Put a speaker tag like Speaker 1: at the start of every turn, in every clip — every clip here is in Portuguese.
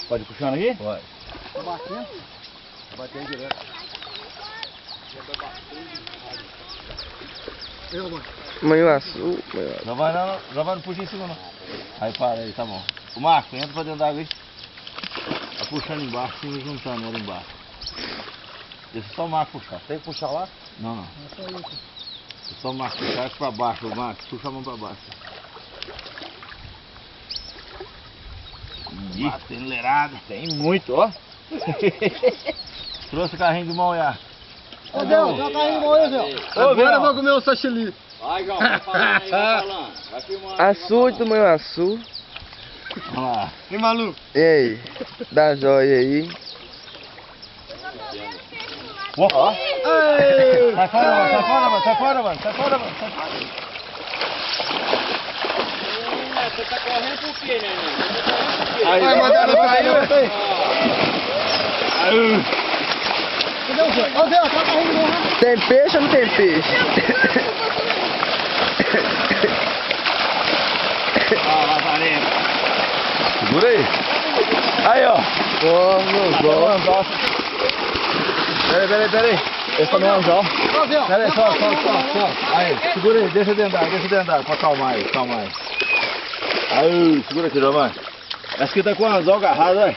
Speaker 1: Pode ir puxando aqui?
Speaker 2: Pode.
Speaker 3: Tá batendo?
Speaker 2: Tá batendo direto.
Speaker 4: Manho azul.
Speaker 1: Não vai não puxa em cima não. Aí para aí, tá bom. O Marco, entra pra dentro da água aí. Tá puxando embaixo, se juntando ela embaixo. Deixa só o Marco puxar.
Speaker 2: Tem que puxar lá?
Speaker 1: Não. Deixa só o Marco puxar pra baixo, o Marco, puxa a mão pra baixo. Ih, tem enleirada. Tem muito, ó. Trouxe carrinho de mão já.
Speaker 3: Ô, Zé, dá carrinho de mão aí, Zé.
Speaker 2: Agora eu vou comer um sashimi.
Speaker 1: Vai, João, vai falando aí, vai falando. Vai filmando.
Speaker 4: Azul do manho azul.
Speaker 1: Vamos lá.
Speaker 2: E maluco?
Speaker 4: E aí? Dá joia aí.
Speaker 1: Ó.
Speaker 2: Ei!
Speaker 1: Sai fora, mano, sai fora, mano, sai fora, mano, sai fora, mano, sai fora.
Speaker 5: Você tá correndo por quê, neném?
Speaker 1: Aí,
Speaker 2: Vai mandar ela cair,
Speaker 1: aí.
Speaker 3: Cadê o Zé? Ô, Zé, dá carrinho de mão, né?
Speaker 4: Tem peixe ou não tem peixe?
Speaker 1: Ó, Lazareno. Segura aí. Aí, ó.
Speaker 4: Ó, meu
Speaker 1: Anzol. Peraí. Esse tá no anzol.
Speaker 3: Ô, Zé.
Speaker 1: Peraí, só. Aí, segura aí, deixa dentro d'água, pra acalmar aí. Aí, segura aqui, Giovanni. Essa aqui tá com o anzol agarrado, olha.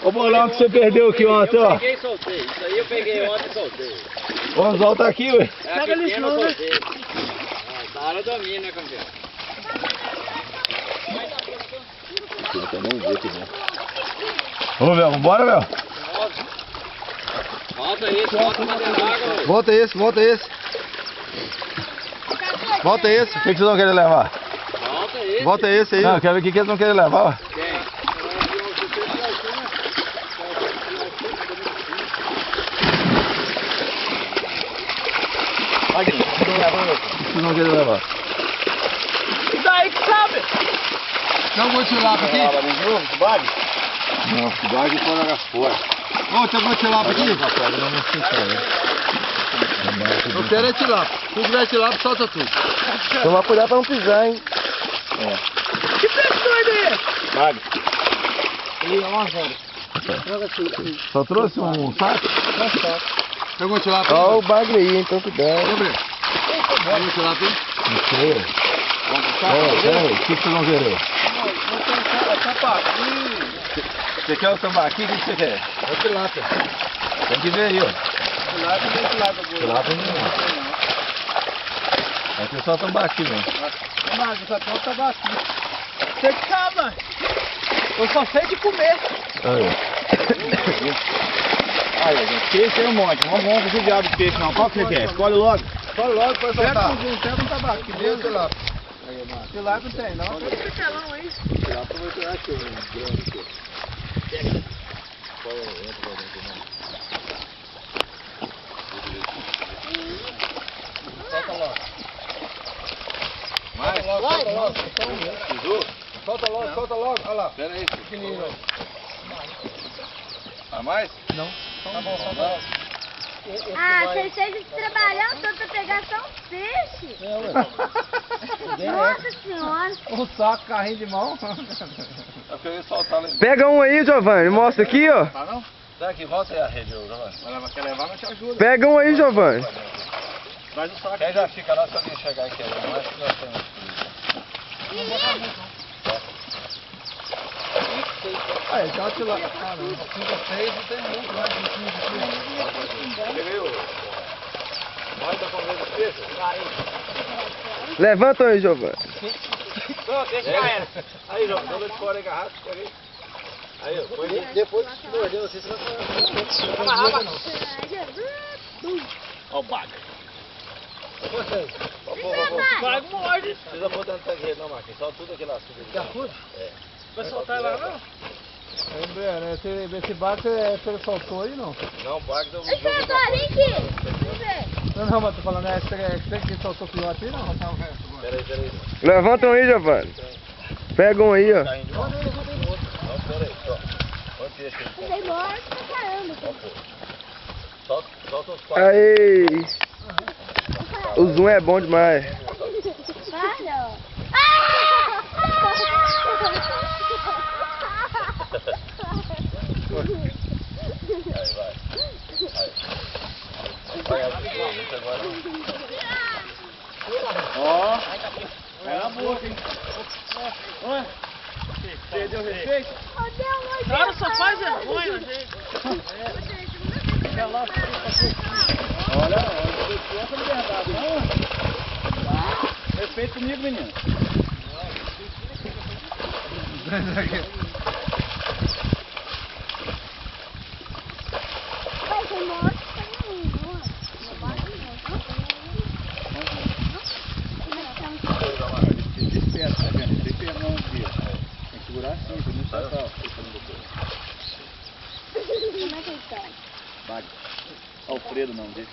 Speaker 1: Ô bolão que você perdeu aqui ontem, ó.
Speaker 5: Eu peguei e soltei. Isso aí eu peguei ontem e soltei.
Speaker 1: O anzol tá aqui, ué.
Speaker 5: Pega ele pequeno, eu soltei. Da hora domina, né, campeão?
Speaker 1: Não tem nem jeito, né? Ô, Mel, vambora, Mel.
Speaker 5: Volta esse, volta pra dentro d'água.
Speaker 2: Volta esse. Volta esse.
Speaker 1: O que vocês vão querer levar?
Speaker 5: Volta esse.
Speaker 2: Volta esse aí.
Speaker 1: Não, quero ver o que eles vão querer levar, ó.
Speaker 5: Quem?
Speaker 1: Aqui, o que vocês vão querer levar?
Speaker 5: E daí que sabe?
Speaker 2: Tem algum tilápia aqui?
Speaker 1: de bag? Não, de bag pode jogar fora.
Speaker 2: Ô, tem algum tilápia aqui? Eu quero é tilápia. Se tiver tilápia, solta tudo.
Speaker 4: Tomar cuidado pra não pisar, hein?
Speaker 5: Que pessoa é
Speaker 1: Bag.
Speaker 3: Ele é uma zero.
Speaker 1: Só trouxe um saco?
Speaker 2: Tem algum tilápia
Speaker 4: Ó
Speaker 2: aí?
Speaker 4: o bagulho aí, então cuidado.
Speaker 2: Tem algum tilápia aí?
Speaker 1: Não sei. Peraí, o que vocês vão querer? Você quer o tambaqui? O que você quer?
Speaker 2: É tilápia.
Speaker 1: Tem que ver aí, ó. Tilápia não. Vai ter só tambaqui mesmo.
Speaker 3: Mas essa ponta tá batida. Você que sabe, mano. Eu só sei de comer.
Speaker 1: Aí, gente, peixe tem um monte. Não vamos com diabo de peixe não. Qual que você quer? Escolhe logo.
Speaker 2: Só logo depois soltar.
Speaker 3: Pega um tabaco.
Speaker 2: Que deu tilápia.
Speaker 3: Tilápia não tem, não.
Speaker 5: esse telão aí?
Speaker 1: Tilápia vai tirar aqui, grande.
Speaker 2: Solta logo.
Speaker 1: Mais?
Speaker 2: Solta logo.
Speaker 1: Pisou?
Speaker 2: Solta logo. Olha lá.
Speaker 1: Pera aí.
Speaker 2: Pequenininho.
Speaker 1: A mais?
Speaker 2: Tá bom, solta.
Speaker 6: Ah, vocês estão trabalhando tanto pra pegar só um peixe? Nossa senhora.
Speaker 3: Um saco, carrinho de mão.
Speaker 1: Eu queria soltar lá.
Speaker 4: Pega um aí, Giovanni. Mostra aqui, ó.
Speaker 1: Tá não? Dá aqui, volta aí a rede, Giovanni. Quer levar, mas te ajuda.
Speaker 4: Pega um aí, Giovanni.
Speaker 1: Traz o saco. Quem já fica lá, se alguém chegar aqui, não acho que nós temos.
Speaker 3: Aí, já te lá. Caramba, 5, 6 e tem muito mais de 15.
Speaker 1: Pega aí, ô. Vai dar pra ver os peixes?
Speaker 4: Levanta aí, Giovanni.
Speaker 5: Não, deixa pra ela.
Speaker 1: Aí, Giovanni, toda de fora aí, garrafa, pega aí. Aí, ó, põe aí.
Speaker 2: Depois que mordeu, você vai
Speaker 5: Amarrava não.
Speaker 1: Ó o baga.
Speaker 5: Vai, morde.
Speaker 1: Não precisa pôr dentro da rede, não, Marquinhos. Só tudo aquele assunto.
Speaker 3: Vai soltar ela não? Esse barco você soltou aí, não?
Speaker 1: Não, o baga deu um
Speaker 6: Esse
Speaker 1: jogo.
Speaker 6: motorinho aqui. Vamos ver.
Speaker 3: Não, mas tô falando, é você que soltou o filhote aí, não?
Speaker 1: Peraí.
Speaker 4: Levanta um aí, Giovanni. Pega um aí, ó.
Speaker 1: Caindo de novo. Não, peraí, só. Olha o peixe aí.
Speaker 6: Ele demora pra caramba.
Speaker 1: Solta uns quatro.
Speaker 4: Aí. O zoom é bom demais.
Speaker 6: Para. Ah!
Speaker 3: Perdeu o respeito?
Speaker 6: O
Speaker 5: Cara, só faz vergonha, gente.
Speaker 3: Olha, essa liberdade, não? Respeito comigo, menino.
Speaker 6: Vai ser morto.
Speaker 3: Desperta, tá vendo? Tem que ter a mão aqui, ó. Tem que segurar assim, pra não soltar.
Speaker 6: Como é que ele tá?
Speaker 3: Olha o Alfredo, não, deixa.